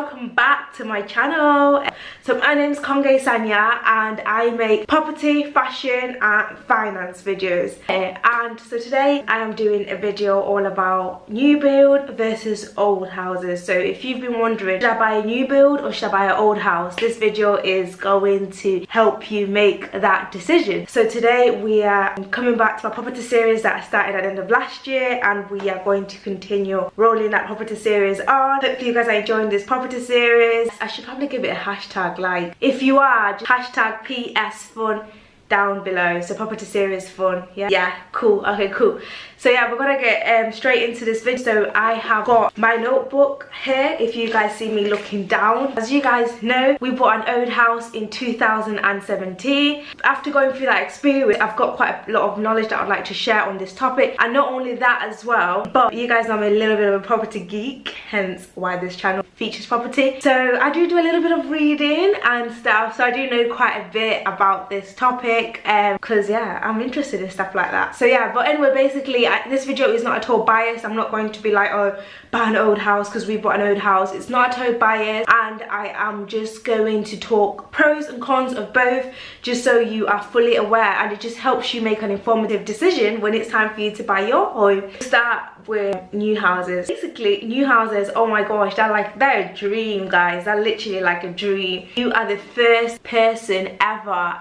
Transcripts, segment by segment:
welcome back to my channel. So my name's Konge Sanya and I make property, fashion and finance videos. And so today I am doing a video all about new build versus old houses. So if you've been wondering, should I buy a new build or should I buy an old house, this video is going to help you make that decision. So today we are coming back to my property series that I started at the end of last year, and we are going to continue rolling that property series on. Hopefully you guys are enjoying this property series. I should probably give it a hashtag, like if you are, just hashtag PS fun down below. So property series fun. Yeah, cool. Okay, cool. So yeah, we're gonna get straight into this video. So I have got my notebook here, if you guys see me looking down. As you guys know, we bought an old house in 2017. After going through that experience, I've got quite a lot of knowledge that I'd like to share on this topic. And not only that as well, but you guys know I'm a little bit of a property geek, hence why this channel features property. So I do a little bit of reading and stuff, so I do know quite a bit about this topic, because yeah, I'm interested in stuff like that. So yeah, but anyway, basically this video is not at all biased. I'm not going to be like, oh, buy an old house because we bought an old house. It's not at all biased, and I am just going to talk pros and cons of both, just so you are fully aware, and it just helps you make an informative decision when it's time for you to buy your home. Start with new houses. Basically, new houses, oh my gosh, they're a dream, guys. They're literally like a dream. You are the first person ever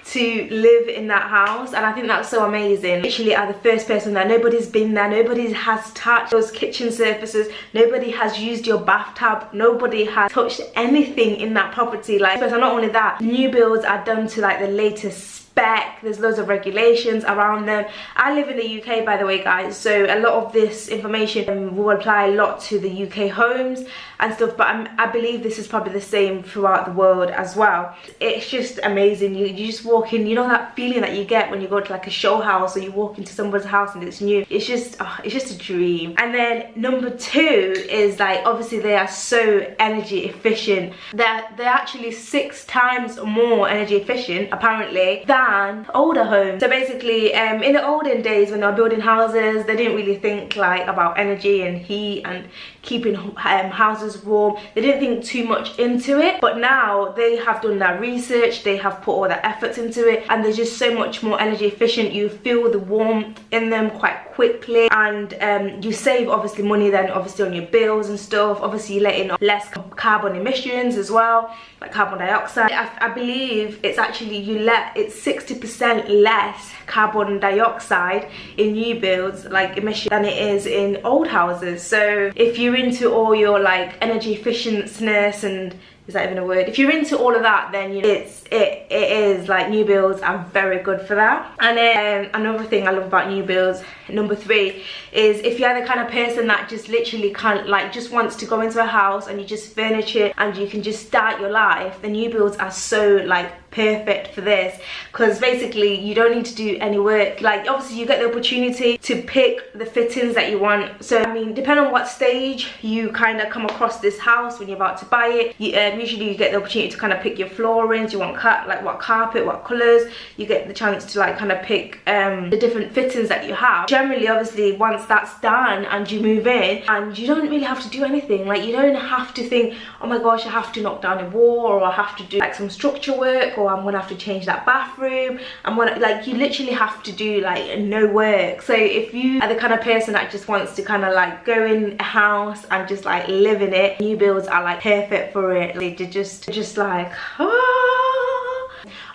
to live in that house, and I think that's so amazing. Literally are the first person there. Nobody's been there, nobody has touched those kitchen surfaces, nobody has used your bathtub, nobody has touched anything in that property. Like, not only that, new builds are done to like the latest spec. There's loads of regulations around them. I live in the UK, by the way, guys, so a lot of this information will apply a lot to the UK homes and stuff, but I believe this is probably the same throughout the world as well. It's just amazing. You just walk in, you know that feeling that you get when you go to like a show house or you walk into someone's house and it's new. It's just a dream. And then number two is, like, obviously they are so energy efficient. They're actually 6 times more energy efficient apparently than older homes. So basically in the olden days when they were building houses, they didn't really think like about energy and heat and keeping houses warm. They didn't think too much into it, but now they have done that research, they have put all that efforts into it, and they're just so much more energy efficient. You feel the warmth in them quite quickly, and you save obviously money then obviously on your bills and stuff. Obviously you let in less carbon emissions as well, like carbon dioxide. I believe it's actually it's 60% less carbon dioxide in new builds, like emission, than it is in old houses. So if you're into all your like energy efficiency, and is that even a word? If you're into all of that, then you know it is like new builds are very good for that. And then another thing I love about new builds, number 3, is if you're the kind of person that just literally just wants to go into a house and you just furnish it and you can just start your life, the new builds are so like perfect for this, because basically you don't need to do any work. Like, obviously you get the opportunity to pick the fittings that you want. So I mean, depending on what stage you kind of come across this house when you're about to buy it, usually you get the opportunity to kind of pick your floorings. You want like what carpet, what colors. You get the chance to like kind of pick the different fittings that you have. Generally, obviously, once that's done and you move in, and you don't really have to do anything. Like, you don't have to think, oh my gosh, I have to knock down a wall, or I have to do like some structure work, or I'm gonna have to change that bathroom. Like, you literally have to do like no work. So if you are the kind of person that just wants to kind of like go in a house and just like live in it, new builds are like perfect for it. Like, they're just like,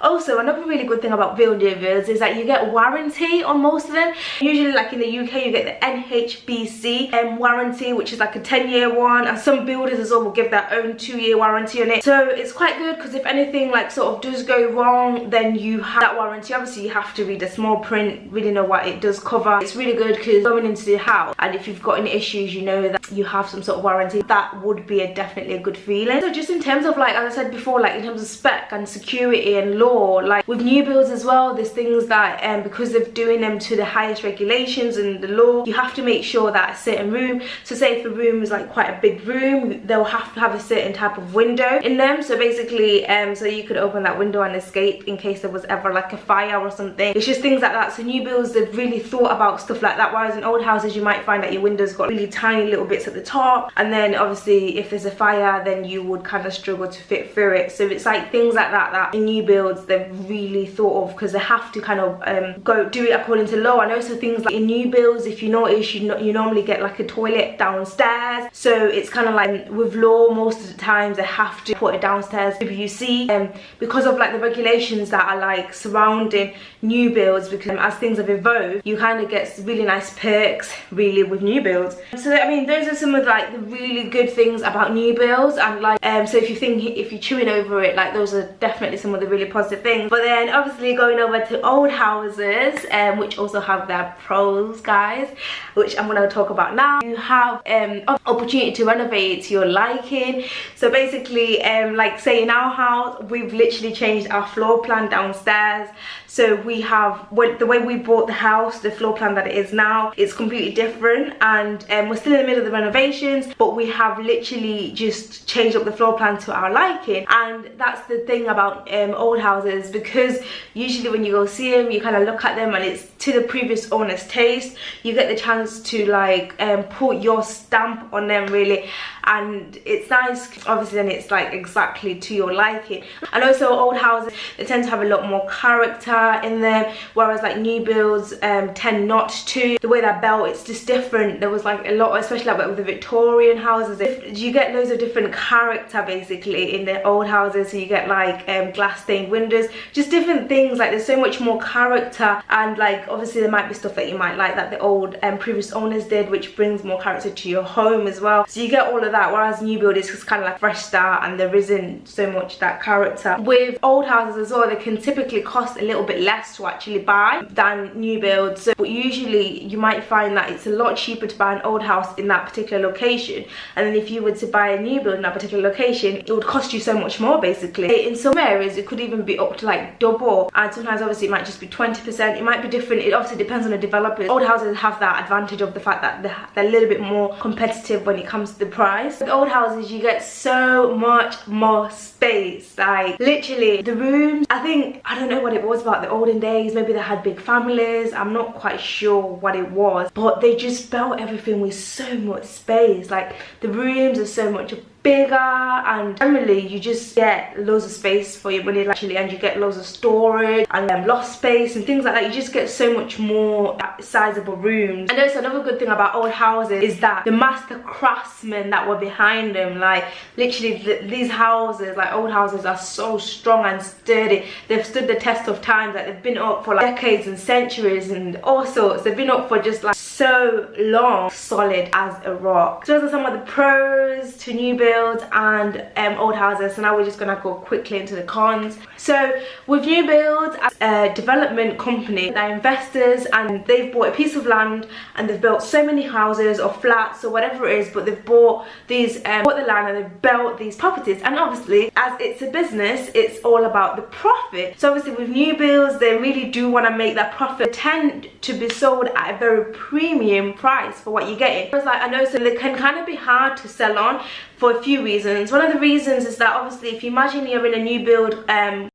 Also, another really good thing about building builds is that you get warranty on most of them. Usually, like in the UK, you get the NHBC warranty, which is like a 10-year one, and some builders as well will give their own 2-year warranty on it. So it's quite good, because if anything like sort of does go wrong, then you have that warranty. Obviously you have to read the small print, really know what it does cover. It's really good because going into the house, and if you've got any issues, you know that you have some sort of warranty. That would be definitely a good feeling. So just in terms of, like, as I said before, like in terms of spec and security and law law. Like with new builds as well, there's things that because of doing them to the highest regulations and the law, you have to make sure that a certain room, so say if a room is like quite a big room, they'll have to have a certain type of window in them. So basically so you could open that window and escape in case there was ever like a fire or something. It's just things like that. So new builds, they've really thought about stuff like that, whereas in old houses you might find that your windows got really tiny little bits at the top, and then obviously if there's a fire then you would kind of struggle to fit through it. So it's like things like that that in new builds they've really thought of, because they have to kind of go do it according to law. And also things like in new builds, if you notice, you normally get like a toilet downstairs, so it's kind of like with law most of the times they have to put it downstairs. If you see because of like the regulations that are like surrounding new builds, because as things have evolved, you kind of get really nice perks really with new builds. So I mean, those are some of like the really good things about new builds, and like so if you're chewing over it, like those are definitely some of the really positive things. But then obviously going over to old houses, which also have their pros, guys, which I'm going to talk about now. You have opportunity to renovate to your liking. So basically like say in our house, we've literally changed our floor plan downstairs. So we have, the way we bought the house, the floor plan that it is now, it's completely different, and we're still in the middle of the renovations, but we have literally just changed up the floor plan to our liking. And that's the thing about old houses, because usually when you go see them, you kind of look at them and it's to the previous owner's taste. You get the chance to like put your stamp on them really, and it's nice obviously, then it's like exactly to your liking. And also old houses, they tend to have a lot more character in them, whereas like new builds tend not to. The way they're built, it's just different. There was like a lot, especially like with the Victorian houses, you get loads of different character basically in the old houses. So you get like glass stained windows, just different things. Like there's so much more character, and like obviously there might be stuff that you might like that the old previous owners did, which brings more character to your home as well. So you get all of that, whereas new build is just kind of like fresh start and there isn't so much that character. With old houses as well, they can typically cost a little bit less to actually buy than new builds. So, but usually you might find that it's a lot cheaper to buy an old house in that particular location, and then if you were to buy a new build in that particular location, it would cost you so much more basically. In some areas it could even be up to like double, and sometimes obviously it might just be 20%. It might be different, it obviously depends on the developers. Old houses have that advantage of the fact that they're a little bit more competitive when it comes to the price. With old houses you get so much more space, like literally the rooms, I don't know what it was about the olden days, maybe they had big families, I'm not quite sure what it was, but they just built everything with so much space. Like the rooms are so much bigger, and generally you just get loads of space for your money actually, and you get loads of storage and loft space and things like that. You just get so much more sizable rooms. And also another good thing about old houses is that the master craftsmen that were behind them, like literally these houses, like old houses, are so strong and sturdy. They've stood the test of time. Like they've been up for like decades and centuries and all sorts. They've been up for just like so long, solid as a rock. So those are some of the pros to new builds and old houses. So now we're just gonna go quickly into the cons. So with new builds, as a development company, they're investors and they've bought a piece of land and they've built so many houses or flats or whatever it is, but they've bought these bought the land and they've built these properties. And obviously as it's a business, it's all about the profit. So obviously with new builds, they really do want to make that profit. They tend to be sold at a very premium price for what you're getting. It's like, I know, so they can kind of be hard to sell on for a few reasons. One of the reasons is that obviously if you imagine you're in a new build and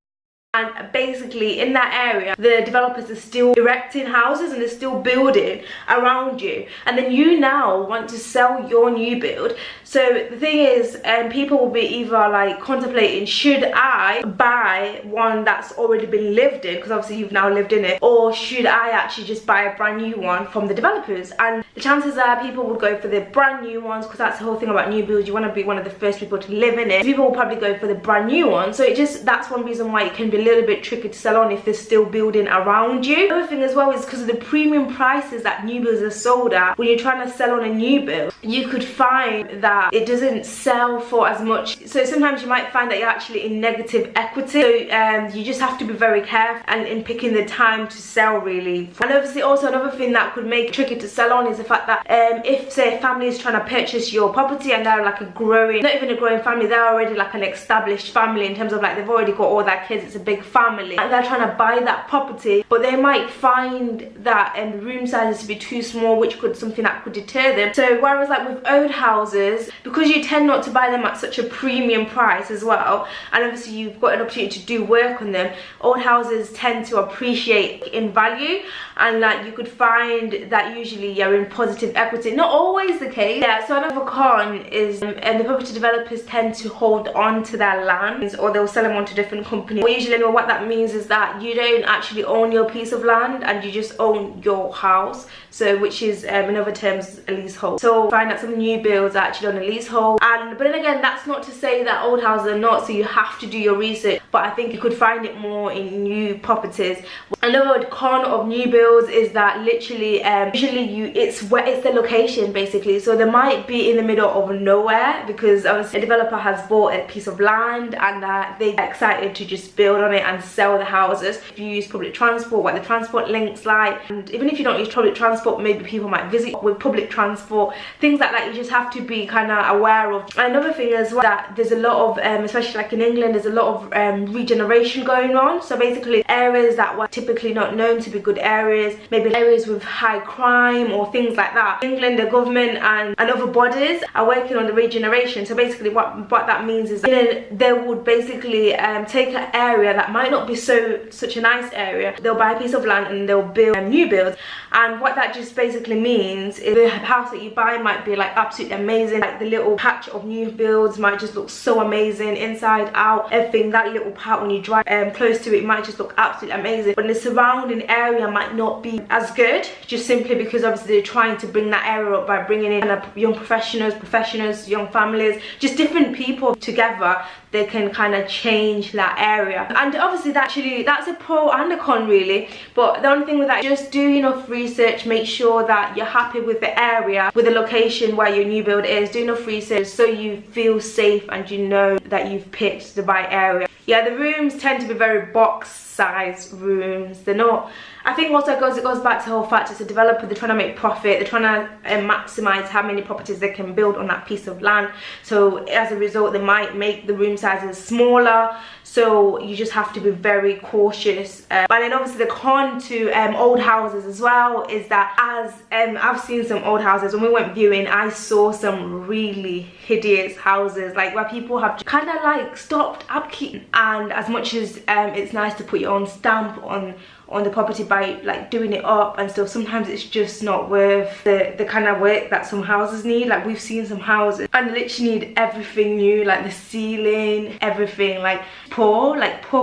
basically in that area the developers are still erecting houses and they're still building around you, and then you now want to sell your new build. So the thing is, people will be either like contemplating, should I buy one that's already been lived in, because obviously you've now lived in it, or should I actually just buy a brand new one from the developers? And the chances are people will go for the brand new ones, because that's the whole thing about new builds. You want to be one of the first people to live in it. People will probably go for the brand new one. So that's one reason why it can be a little bit tricky to sell on if they're still building around you. The other thing as well is because of the premium prices that new builds are sold at. When you're trying to sell on a new build, you could find that it doesn't sell for as much. So sometimes you might find that you're actually in negative equity. So you just have to be very careful and in picking the time to sell really. And obviously also another thing that could make it tricky to sell on is the fact that if say a family is trying to purchase your property and they're like a growing, not even a growing family, they're already like an established family in terms of like they've already got all their kids, it's a big family, and they're trying to buy that property, but they might find that the room sizes to be too small, which could something that could deter them. So whereas like with old houses, because you tend not to buy them at such a premium price as well, and obviously you've got an opportunity to do work on them, old houses tend to appreciate in value, and like you could find that usually you're in positive equity. Not always the case. Yeah, so another con is the property developers tend to hold on to their lands, or they'll sell them on to different companies. Well, usually what that means is that you don't actually own your piece of land and you just own your house, so which is in other terms a leasehold. So find that some new builds are actually on a leasehold, and but then again, that's not to say that old houses are not, so you have to do your research, but I think you could find it more in new properties. Another con of new builds is that literally usually it's the location basically, so they might be in the middle of nowhere because obviously a developer has bought a piece of land and they're excited to just build on it and sell the houses. If you use public transport, what the transport links like, and even if you don't use public transport, maybe people might visit with public transport, things like that. You just have to be kind of aware of. And another thing as well, that there's a lot of especially like in England, there's a lot of regeneration going on. So basically areas that were typically not known to be good areas, maybe areas with high crime or things like that, England, the government and other bodies are working on the regeneration. So basically what that means is that they would basically take an area that might not be such a nice area, they'll buy a piece of land and they'll build new builds. And what that just basically means is the house that you buy might be like absolutely amazing, like the little patch of new builds might just look so amazing inside out, everything. That little part when you drive close to it might just look absolutely amazing, but the surrounding area might not be as good, just simply because obviously they're trying to bring that area up by bringing in young professionals, young families, just different people together. They can kind of change that area, and obviously that's a pro and a con really. But the only thing with that, just do enough research, make sure that you're happy with the area, with the location where your new build is. Do enough research so you feel safe and you know that you've picked the right area. Yeah, the rooms tend to be very box size rooms. They're not, I think also it goes back to the whole fact it's a developer, they're trying to make profit, they're trying to maximize how many properties they can build on that piece of land. So as a result, they might make the room sizes smaller, so you just have to be very cautious. But then obviously the con to old houses as well is that, as I've seen some old houses, when we went viewing, I saw some really hideous houses, like where people have kind of like stopped upkeep. And as much as it's nice to put your own stamp on the property by like doing it up and stuff, sometimes it's just not worth the kind of work that some houses need. Like we've seen some houses and literally need everything new, like the ceiling, everything, like poor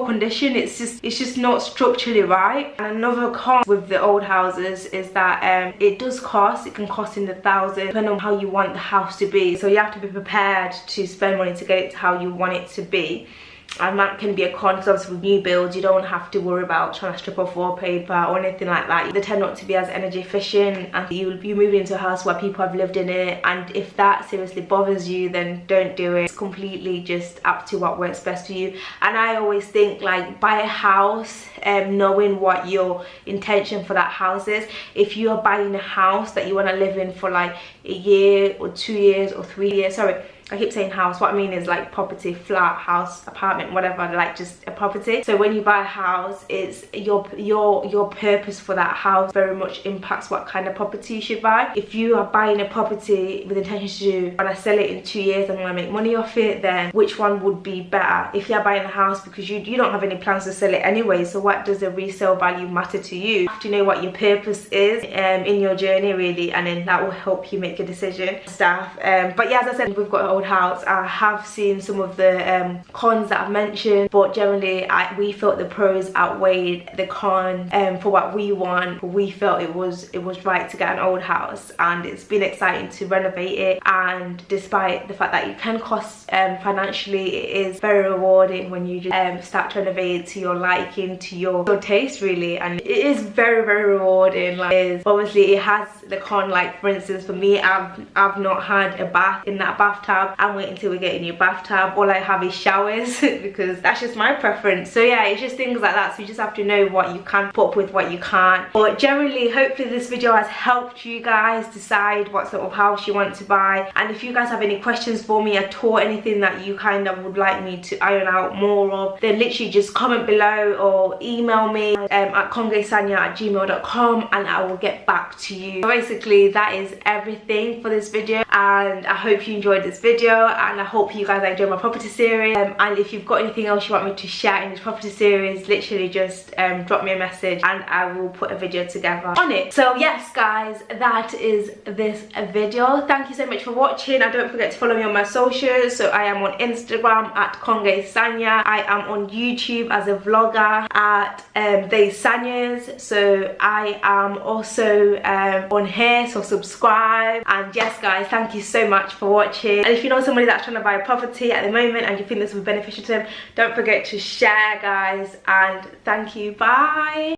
condition. It's just not structurally right. And another con with the old houses is that it can cost in the thousands depending on how you want the house to be. So you have to be prepared to spend money to get it to how you want it to be. And that can be a con, because obviously with new builds you don't have to worry about trying to strip off wallpaper or anything like that. They tend not to be as energy efficient, and you move into a house where people have lived in it, and if that seriously bothers you, then don't do it. It's completely just up to what works best for you. And I always think, like, buy a house knowing what your intention for that house is. If you are buying a house that you want to live in for like a year or 2 years or 3 years, sorry, I keep saying house, what I mean is like property, flat, house, apartment, whatever, like just a property. So when you buy a house, it's your purpose for that house very much impacts what kind of property you should buy. If you are buying a property with intention to when I sell it in 2 years, I'm gonna make money off it, then which one would be better? If you're buying a house because you don't have any plans to sell it anyway, so what does the resale value matter to you? You have to know what your purpose is in your journey really, and then that will help you make a decision. But yeah, as I said, we've got old house. I have seen some of the cons that I've mentioned, but generally we felt the pros outweighed the con for what we want. We felt it was right to get an old house, and it's been exciting to renovate it. And despite the fact that it can cost financially, it is very rewarding when you just start to renovate it to your liking, to your taste really, and it is very, very rewarding. Like, obviously it has the con, like for instance for me, I've not had a bath in that bathtub. bathtub and wait until we get a new bathtub. All I have is showers because that's just my preference. So yeah, it's just things like that. So you just have to know what you can put up with, what you can't. But generally, hopefully this video has helped you guys decide what sort of house you want to buy. And if you guys have any questions for me at all, anything that you kind of would like me to iron out more of, then literally just comment below or email me at congaysanya@gmail.com and I will get back to you. So basically that is everything for this video, and I hope you enjoyed this video, and I hope you guys enjoy my property series. And if you've got anything else you want me to share in this property series, literally just drop me a message and I will put a video together on it. So yes guys, that is this video. Thank you so much for watching, and don't forget to follow me on my socials. So I am on Instagram at congaysanya. I am on YouTube as a vlogger at They Sanyas. So I am also on here, so subscribe. And yes guys, thank you so much for watching. And if you know somebody that's trying to buy a property at the moment and you think this will be beneficial to them, don't forget to share guys, and thank you. Bye.